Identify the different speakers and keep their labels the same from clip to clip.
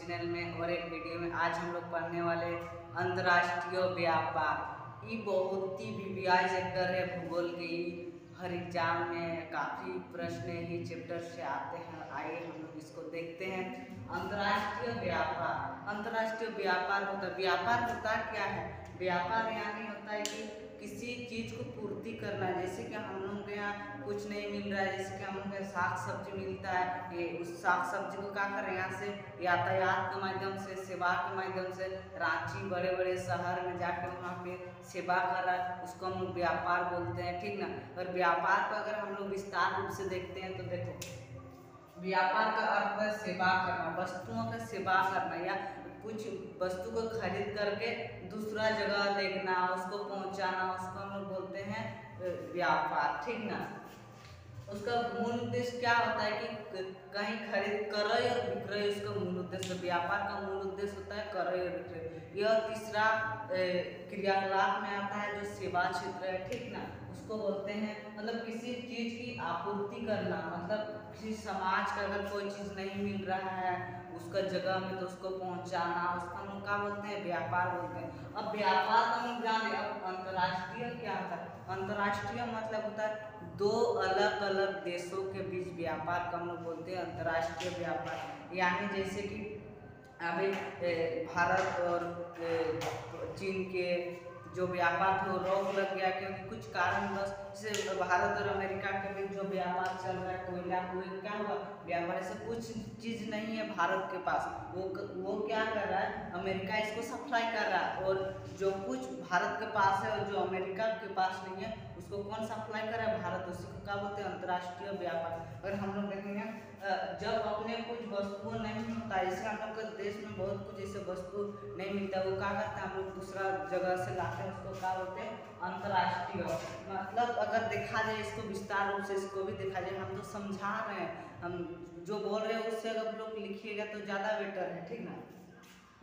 Speaker 1: Channel में और एक वीडियो में। आज हम लोग पढ़ने वाले अंतर्राष्ट्रीय व्यापार। ये बहुत ही वीवीआई चैप्टर है भूगोल के। हर एग्जाम में काफ़ी प्रश्न ही चैप्टर से आते हैं। आइए हम लोग इसको देखते हैं। अंतर्राष्ट्रीय व्यापार। अंतर्राष्ट्रीय व्यापार होता क्या है? व्यापार यानी होता है कि किसी चीज़ को पूर्ति करना। जैसे कि हम लोग के यहाँ कुछ नहीं मिल रहा है, जैसे कि हम लोग के साग सब्जी मिलता है, ये उस साग सब्जी को क्या कर रहे हैं, यहाँ से यातायात के माध्यम से, सेवा के माध्यम से रांची बड़े बड़े शहर में जाकर वहाँ पे सेवा कर रहा है, उसको हम लोग व्यापार बोलते हैं, ठीक ना। और व्यापार को अगर हम लोग विस्तार रूप से देखते हैं तो देखो, व्यापार का अर्थ है सेवा करना, वस्तुओं का सेवा करना, या कुछ वस्तु को खरीद करके दूसरा जगह देखना, उसको पहुंचाना, उसको हम लोग बोलते हैं व्यापार, ठीक ना। उसका मूल उद्देश्य क्या होता है कि कहीं खरीद क्रय और विक्रय, उसका मूल उद्देश्य। व्यापार का मूल उद्देश्य होता है क्रय और विक्रय। यह तीसरा क्रियाकलाप में आता है जो सेवा क्षेत्र है, ठीक ना। उसको बोलते हैं मतलब किसी चीज की आपूर्ति करना, मतलब किसी समाज का अगर कोई चीज नहीं मिल रहा है उसका जगह में तो उसको पहुंचाना, उसका हम क्या बोलते हैं, व्यापार बोलते हैं। अब व्यापार का हम जाने, अब अंतर्राष्ट्रीय क्या होता है? अंतर्राष्ट्रीय मतलब होता है दो अलग अलग देशों के बीच व्यापार का हम लोग बोलते हैं अंतर्राष्ट्रीय व्यापार। यानी जैसे कि अभी भारत और चीन के जो व्यापार थे वो रोक लग गया, क्योंकि कुछ कारणवश जैसे भारत और अमेरिका के बीच जो व्यापार चल रहा है, कोयला कोई क्या हुआ व्यापार, ऐसा कुछ चीज़ नहीं है भारत के पास, वो क्या कर रहा है, अमेरिका इसको सप्लाई कर रहा है, और जो कुछ भारत के पास है और जो अमेरिका के पास नहीं है उसको कौन सप्लाई कर रहा है, भारत। उसी को क्या बोलते हैं, अंतर्राष्ट्रीय व्यापार। अगर हम लोग देखेंगे जब अपने कुछ वस्तु नहीं होता है, जैसे हम लोग के देश में बहुत कुछ ऐसे वस्तु नहीं मिलता, वो क्या करते हैं, हम लोग दूसरा जगह से लाते हैं, उसको क्या बोलते हैं, अंतर्राष्ट्रीय। मतलब अगर देखा जाए इसको विस्तार रूप से, इसको भी देखा जाए, हम तो समझा रहे हैं, हम जो बोल रहे हैं उससे अगर लोग लिखिएगा तो ज़्यादा बेटर है, ठीक ना।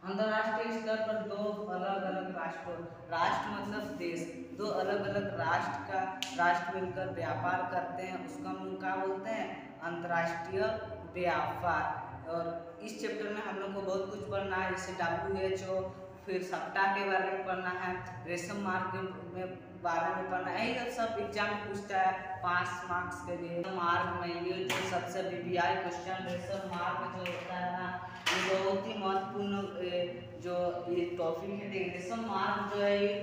Speaker 1: अंतर्राष्ट्रीय स्तर पर दो अलग अलग राष्ट्र मतलब देश, दो अलग अलग राष्ट्र मिलकर व्यापार करते हैं, उसको हम लोग क्या बोलते हैं, अंतर्राष्ट्रीय व्यापार। और इस चैप्टर में हम लोग को बहुत कुछ पढ़ना है, जैसे WHO, फिर सप्ताह के बारे में पढ़ना है, रेशम मार्ग में बारे में पढ़ना है। यही सब एग्जाम पूछता है 5 मार्क्स के लिए। मार्ग में ये जो सबसे वीवीआई क्वेश्चन रेशम मार्ग जो होता है ना, ये बहुत ही महत्वपूर्ण जो ये टॉपिक है। रेशम मार्ग जो है ये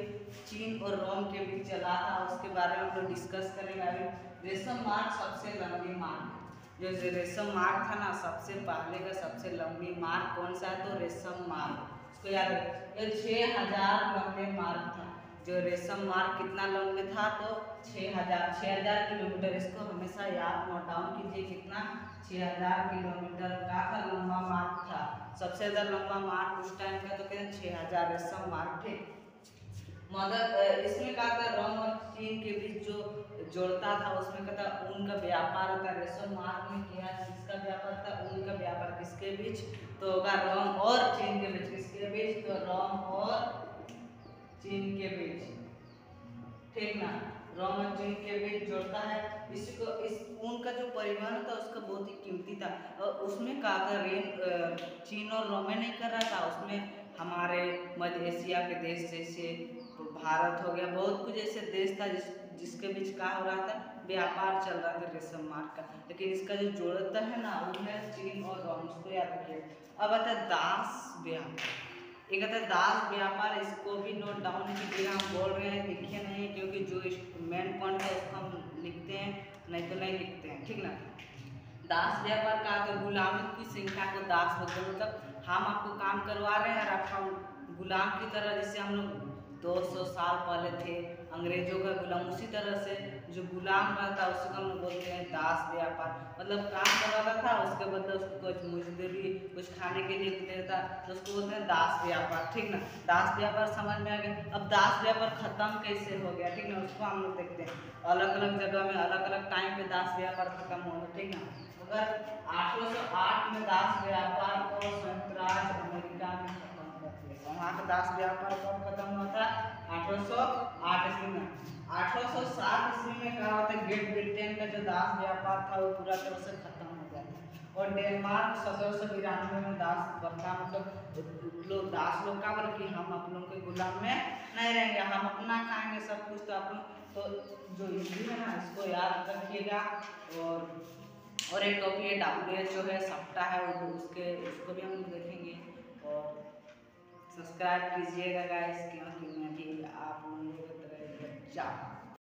Speaker 1: चीन और रोम के बीच चला था, उसके बारे में हम लोग डिस्कस करेंगे अभी। रेशम मार्ग सबसे लंबी मार्ग, जो रेशम मार्ग था ना, सबसे पहले का सबसे लंबी मार्ग कौन सा है, तो रेशम मार्ग, इसको याद रखिए। ये 6000 लंबे मार्ग था, जो रेशम मार्ग कितना लंबे था, तो 6000 किलोमीटर। इसको हमेशा याद नोट डाउन कीजिए, कितना, 6000 किलोमीटर का लंबा मार्ग था। सबसे ज़्यादा लंबा मार्ग उस टाइम का तो कहते हैं 6000 रेशम मार्ग, ठीक। मगर इसमें क्या था, रोम और चीन के बीच जो जोड़ता था, उसमें क्या था, ऊन का व्यापार होता है। रेशम मार्ग में क्या किसका व्यापार था, ऊन का व्यापार। किसके बीच, तो होगा रोम और चीन के बीच। किसके बीच, तो रोम और चीन के बीच, ठीक ना। रोम और चीन के बीच जोड़ता है। इसको इस ऊन का जो परिवहन था उसका बहुत ही कीमती था, और उसमें क्या था, चीन और रोम नहीं कर रहा था, उसमें हमारे मध्य एशिया के देश जैसे भारत हो गया, बहुत कुछ ऐसे देश था जिसके बीच क्या हो रहा था, व्यापार चल रहा था रेशम मार्ग का। लेकिन इसका जो जोड़ता है ना, वो है चीन और रोम, उसको याद रखिए। अब आता है दास व्यापार। एक आता है दास व्यापार, इसको भी नोट डाउन कीजिएगा। हम बोल रहे हैं लिखिए नहीं, क्योंकि जो मेन पॉइंट है उसको हम लिखते हैं, नहीं तो नहीं लिखते हैं, ठीक ना। दास व्यापार का तो गुलामी की संख्या को दास बोलते हैं, मतलब हम आपको काम करवा रहे हैं और आप गुलाम की तरह, जैसे हम लोग 200 साल पहले थे अंग्रेजों का गुलाम, उसी तरह से जो गुलाम रहता उसको हम लोग बोलते हैं दास व्यापार। मतलब काम करवाता था, उसके बदले उसको कुछ मजदूरी, कुछ खाने के लिए देता, तो उसको बोलते हैं दास व्यापार, ठीक ना। दास व्यापार समझ में आ गया। अब दास व्यापार खत्म कैसे हो गया, ठीक ना, उसको हम लोग देखते हैं। अलग अलग जगह में अलग अलग टाइम पे दास व्यापार खत्म हो गया, ठीक ना। अगर 1808 में दास व्यापार को संयुक्त राज्य अमेरिका में खत्म कर दिया। वहाँ का दास व्यापार कब खत्म हुआ था, 1808 ईस्वी में। 1807 ईस्वी में क्या होता है, ग्रेट ब्रिटेन का जो दास व्यापार था वो पूरा तरह से खत्म हो गया था। और डेनमार्क 1792 में दास प्रथा मतलब लोग दास लोग का बोले कि हम आप लोगों के गुलाम में नहीं रहेंगे, हम अपना खाएंगे सब कुछ। तो अपन तो जो हिंदी है ना इसको याद रखिएगा। और एक टॉपिक है WHO है, सप्ताह है, उसको भी हम लोग देखेंगे। और सब्सक्राइब कीजिएगा गाइस, क्योंकि मैं भी आप लोगों की तरह बच्चा